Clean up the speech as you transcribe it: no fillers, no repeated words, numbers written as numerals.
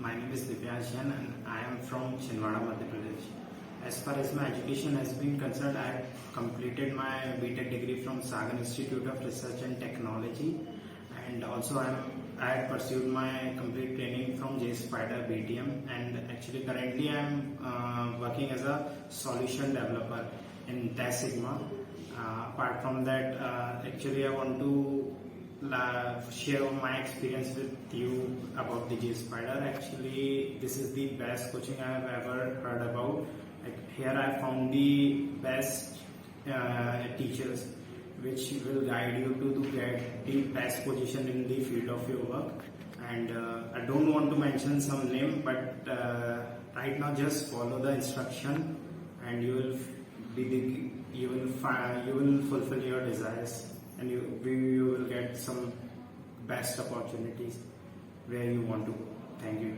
My name is Divyanshan and I am from Chinwada, Madhya Pradesh. As far as my education has been concerned, I completed my BTech degree from Sagan Institute of Research and Technology, and also I had pursued my complete training from JSpiders BTM, and actually currently I am working as a solution developer in Sigma. Apart from that, actually I want to share my experience with you about the JSpiders. Actually, this is the best coaching I have ever heard about. Here I found the best teachers which will guide you to get the best position in the field of your work. And I don't want to mention some name, but right now just follow the instruction and you will fulfill your desires, and you will get some best opportunities where you want to go. Thank you.